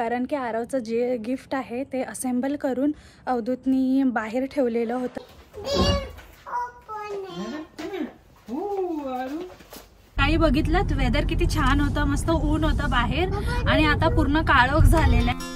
कारण की आरवचं जे गिफ्ट आहे ते असेंबल करून अवधूतनी बाहेर ठेवलेलं होतं. काही बघितलं वेदर किती छान होतं, मस्त ऊन होतं बाहेर आणि आता पूर्ण काळोख झालेला आहे.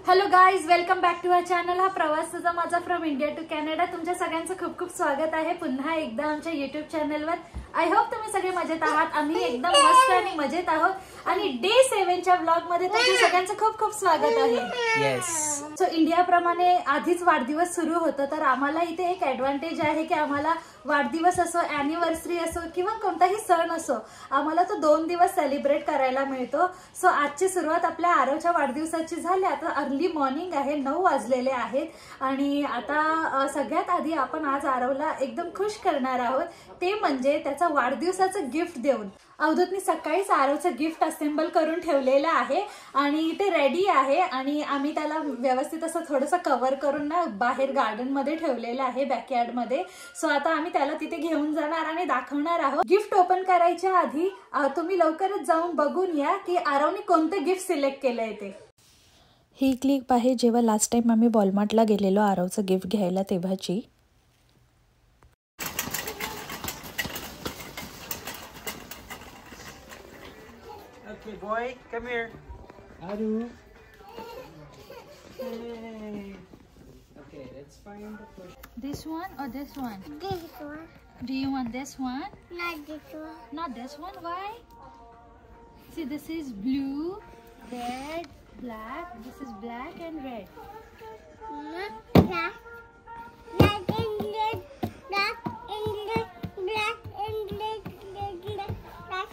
Hello guys, welcome back to our channel. हा प्रवास तुझा माझा फ्रॉम इंडिया टू कॅनडा. तुमच्या सगळ्यांचं खूप खूप स्वागत आहे पुन्हा एकदा आमच्या युट्यूब चॅनलवर. आय होप तुम्ही सगळे मजेत आहात. आम्ही एकदम मस्त आणि मजेत आहोत आणि डे 7च्या व्लॉग मध्ये तुमच्या सगळ्यांचं खूप खूप स्वागत आहे. येस. सो इंडियाप्रमाणे आधीच वाढदिवस सुरू होतं, तर आम्हाला इथे एक ऍडव्हान्टेज आहे की आम्हाला वाढदिवस असो, अॅनिव्हर्सरी असो किंवा कोणताही सण असो, आम्हाला तो 2 दिवस सेलिब्रेट करायला मिळतो. सो आजची सुरुवात आपल्या आरवच्या वाढदिवसाची झाली. आता अर्ली मॉर्निंग आहे, 9 वाजलेले आहेत आणि आता सगळ्यात आधी आपण आज आरवला एकदम खुश करणार आहोत, ते म्हणजे त्याचा वाढदिवसाचं गिफ्ट देऊन. अवधूतनी सकाळीच आरवचं गिफ्ट असेंबल करून ठेवलेलं आहे आणि ते रेडी आहे आणि आम्ही त्याला व्यवस्थित असं थोडंसं कव्हर करून ना बाहेर गार्डन मध्ये ठेवलेलं आहे, बॅकयार्ड मध्ये. सो आता आम्ही त्याला तिथे घेऊन जाणार आणि दाखवणार आहोत. गिफ्ट ओपन करायच्या आधी तुम्ही लवकरच जाऊन बघून या की आरवने कोणतं गिफ्ट सिलेक्ट केलंय ते. ही क्लिप आहे जेव्हा लास्ट टाइम आम्ही वॉलमार्टला गेलेलो आरवचं गिफ्ट घ्यायला तेव्हाची. Okay, boy, come here. Aru. Hey. Okay, let's find the first. This one or this one? This one. Do you want this one? Not this one. Not this one. Why? See, this is blue, red, black. This is black and red. Not black. Black and red. Black and red. Black and red. Black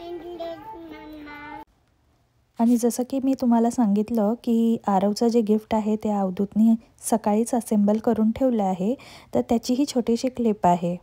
and red. Mama. आणि जसं की मी तुम्हाला सांगितलं की आरवचं जे gift आहे ते अवधूतनी सकाळीच असेंबल करून ठेवलं आहे, तर त्याची ही छोटीशी क्लिप आहे.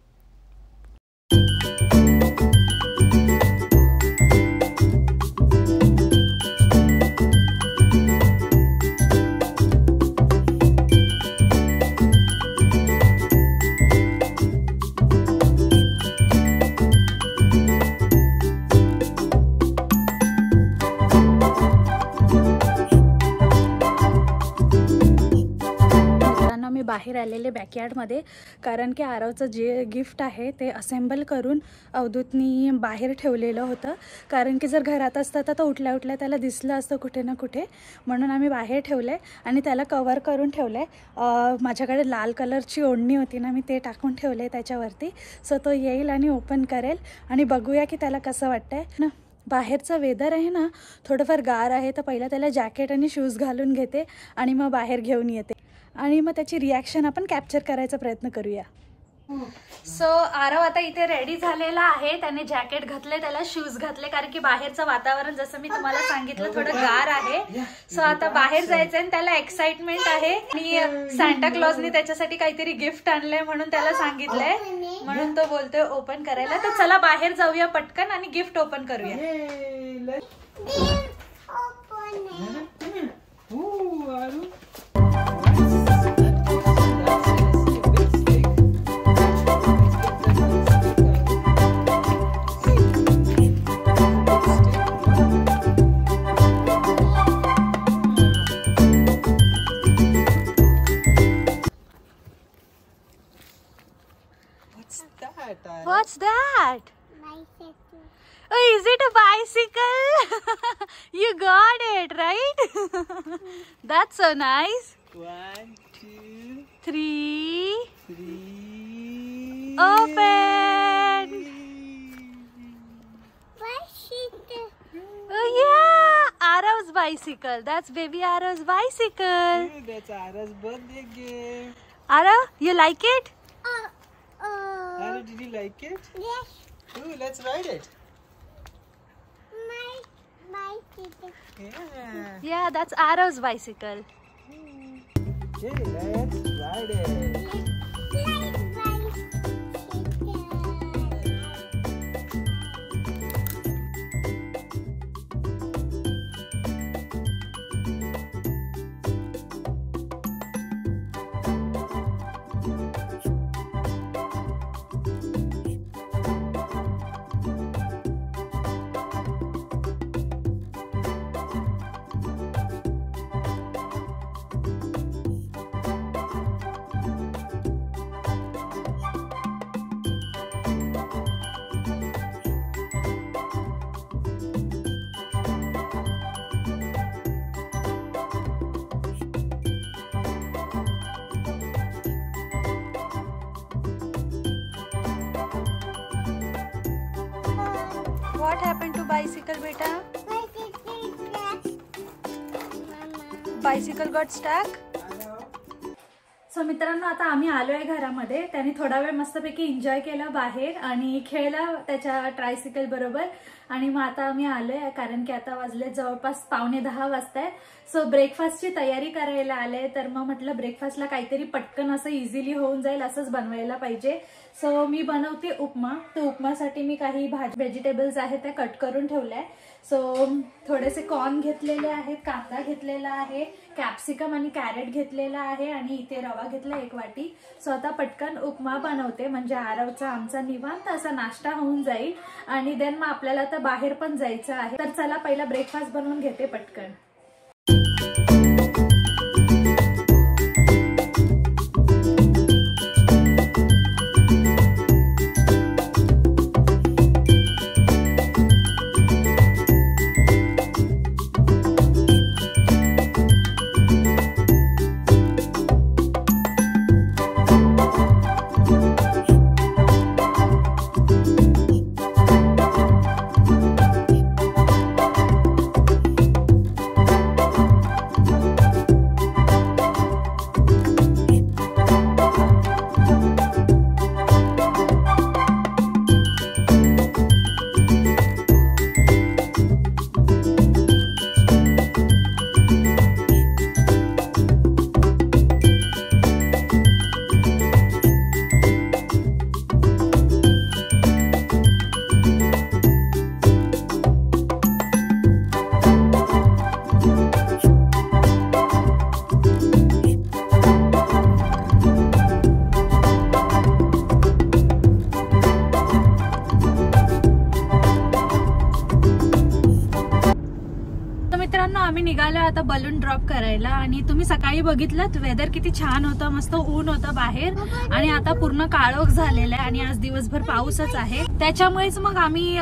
बाहेर आलेले बॅकयार्डमध्ये, कारण की आरवचं जे गिफ्ट आहे ते असेंबल करून अवधूतनी बाहेर ठेवलेलं होतं. कारण की जर घरात असतं तर उठल्या उठल्या त्याला दिसलं असतं कुठे ना कुठे, म्हणून आम्ही बाहेर ठेवले आणि त्याला कव्हर करून ठेवले. माझ्याकडे लाल कलरची ओढणी होती ना, मी ते टाकून ठेवले त्याच्यावरती. सो तो येईल आणि ओपन करेल आणि बघूया की त्याला कसं वाटतंय ना. बाहेरचं वेदर आहे ना थोडंफार गार आहे, तर पहिला त्याला जॅकेट आणि शूज घालून घेते आणि मग बाहेर घेऊन येते आणि मग त्याची रिॲक्शन आपण कॅप्चर करायचा प्रयत्न करूया. सो आरव आता इथे रेडी झालेला आहे. त्याने जॅकेट घातले, त्याला शूज घातले, कारण की बाहेरचं वातावरण जसं मी तुम्हाला सांगितलं थोडं गार आहे. सो आता बाहेर जायचंय आणि त्याला एक्साइटमेंट आहे आणि सांता क्लॉजने त्याच्यासाठी काहीतरी गिफ्ट आणलंय म्हणून त्याला सांगितलंय, म्हणून तो बोलतोय ओपन करायला. तर चला बाहेर जाऊया पटकन आणि गिफ्ट ओपन करूया. What's that? Bicycle. Oh, is it a bicycle? You got it, right? That's so nice. 1, 2, 3. 3. Open. Bicycle. Oh yeah, Arav's bicycle. That's baby Arav's bicycle. Hey, that's Ara's birthday gift. Arav, you like it? Ara, did you like it? Yes. Ooh, let's ride it. My bicycle. Yeah. Yeah, that's Arav's bicycle. Okay, let's ride it. What happened to bicycle, beta? Bicycle got stuck? So मित्रांनो आता आम्ही आलोय घरामध्ये. त्याने थोडा वेळ मस्तपैकी enjoy केला बाहेर आणि खेळला त्याच्या ट्रायसिकल बरोबर. आणि मग आता आम्ही आलोय कारण की आता वाजले जवळपास 9:45 वाजताय. सो ब्रेकफास्टची तयारी करायला आले. तर मग म्हटलं ब्रेकफास्टला काहीतरी पटकन असं इझिली होऊन जाईल असंच बनवायला पाहिजे. सो मी बनवते उपमा. तर उपमासाठी मी काही व्हेजिटेबल्स आहेत त्या कट करून ठेवल्या. सो थोडेसे कॉर्न घेतलेले आहेत, कांदा घेतलेला आहे, कॅप्सिकम आणि कॅरेट घेतलेला आहे आणि इथे रवा घेतला 1 वाटी. सो आता पटकन उपमा बनवते म्हणजे आरवचा आमचा निवांत असा नाश्ता होऊन जाईल. आणि देन मग आपल्याला आता बाहेर पण जायचं आहे. तर चला पहिला ब्रेकफास्ट बनवून घेते पटकन. आम्ही निघालो आता बलून ड्रॉप करायला. आणि तुम्ही सकाळी बघितलं वेदर किती छान होतं, मस्त ऊन होतं बाहेर. आणि आता पूर्ण काळोख झालेला आहे आणि आज दिवसभर पाऊसच आहे. त्याच्यामुळेच मग आम्ही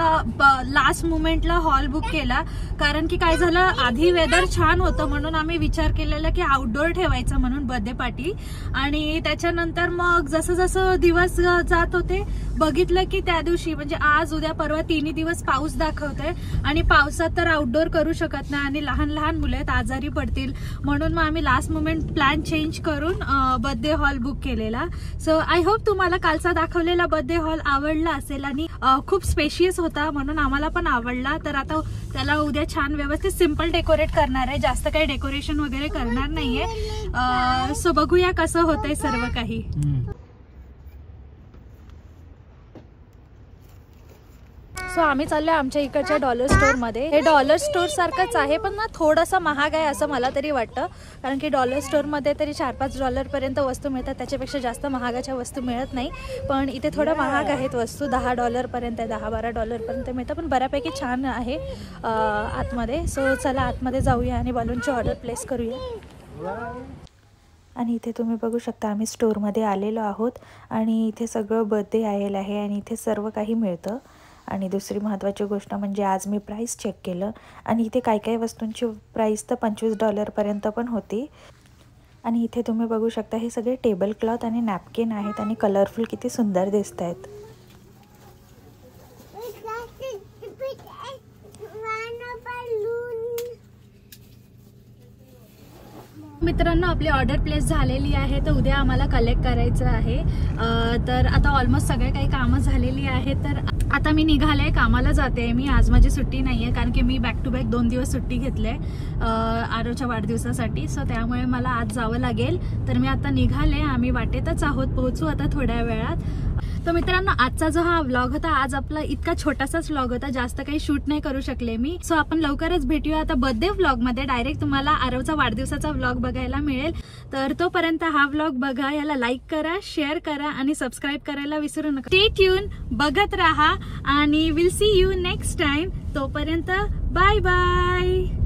लास्ट मोमेंटला हॉल बुक केला. कारण की काय झालं, आधी वेदर छान होतं म्हणून आम्ही विचार केलेला की आउटडोर ठेवायचं म्हणून बर्थडे पार्टी. आणि त्याच्यानंतर मग जसं जसं दिवस जात होते बघितलं की त्या दिवशी म्हणजे आज उद्या परवा 3 दिवस पाऊस दाखवतोय. आणि पावसात तर आउटडोर करू शकत नाही आणि लहान लहान मुलं आहेत, आजारी पडतील. म्हणून मग आम्ही लास्ट मोमेंट प्लॅन चेंज करून बर्थडे हॉल बुक केलेला. सो आय होप तुम्हाला कालचा दाखवलेला बर्थडे हॉल आवडला असेल. आणि खूप स्पेशियस होता म्हणून आम्हाला पण आवडला. तर आता त्याला उद्या छान व्यवस्थित सिम्पल डेकोरेट करणार आहे, जास्त काही डेकोरेशन वगैरे करणार नाहीये. सो बघूया कसं होतंय सर्व काही. सो आम्ही चाललोय आमच्या इकडच्या डॉलर स्टोर मध्ये. हे डॉलर स्टोर सारखंच आहे पण ना थोडंसं महाग आहे असं मला तरी वाटतं. कारण की डॉलर स्टोर मध्ये तरी $4-5 पर्यंत वस्तू मिळतात, त्याच्यापेक्षा जास्त महागाच्या वस्तू मिळत नाही. पण इथे थोडं महाग आहेत वस्तू, $10 पर्यंत, $10-12 पर्यंत मिळतं. पण बऱ्यापैकी छान आहे आतमध्ये. सो चला आतमध्ये जाऊया आणि बलूनची ऑर्डर प्लेस करूया. आणि इथे तुम्ही बघू शकता आम्ही स्टोअरमध्ये आलेलो आहोत आणि इथे सगळं बर्थडे आलेलं आहे आणि इथे सर्व काही मिळतं. आणि दुसरी महत्त्वाची गोष्ट म्हणजे आज मी प्राईस चेक केलं आणि इथे काही काही वस्तूंची प्राईस तर $25 पर्यंत पण होती. आणि इथे तुम्ही बघू शकता हे सगळे टेबल क्लॉथ आणि नॅपकिन आहेत आणि कलरफुल किती सुंदर दिसत आहेत. मित्रांनो आपली ऑर्डर प्लेस झालेली आहे तर उद्या आम्हाला कलेक्ट करायचं आहे. तर आता ऑलमोस्ट सगळे काही कामं झालेली आहेत. तर आता मी निघाले, कामाला जाते मी. आज माझी सुट्टी नाही आहे कारण की मी बॅक टू बॅक 2 दिवस सुट्टी घेतली आहे आरवच्या वाढदिवसासाठी. सो त्यामुळे मला आज जावं लागेल. तर मी आता निघाले, आम्ही वाटेतच आहोत, पोहोचू आता थोड्या वेळात. तर मित्रांनो आजचा जो हा व्लॉग होता, आज आपला इतका छोटासाच व्लॉग होता, जास्त काही शूट नाही करू शकले मी. सो आपण लवकरच भेटूया आता बर्थडे व्लॉग मध्ये. डायरेक्ट तुम्हाला आरवचा वाढदिवसाचा व्लॉग बघायला मिळेल. तर तोपर्यंत हा व्लॉग बघा, याला लाईक करा, शेअर करा आणि सबस्क्राईब करायला विसरू नका. स्टे ट्यून, बघत राहा आणि will see you next time. तोपर्यंत बाय बाय.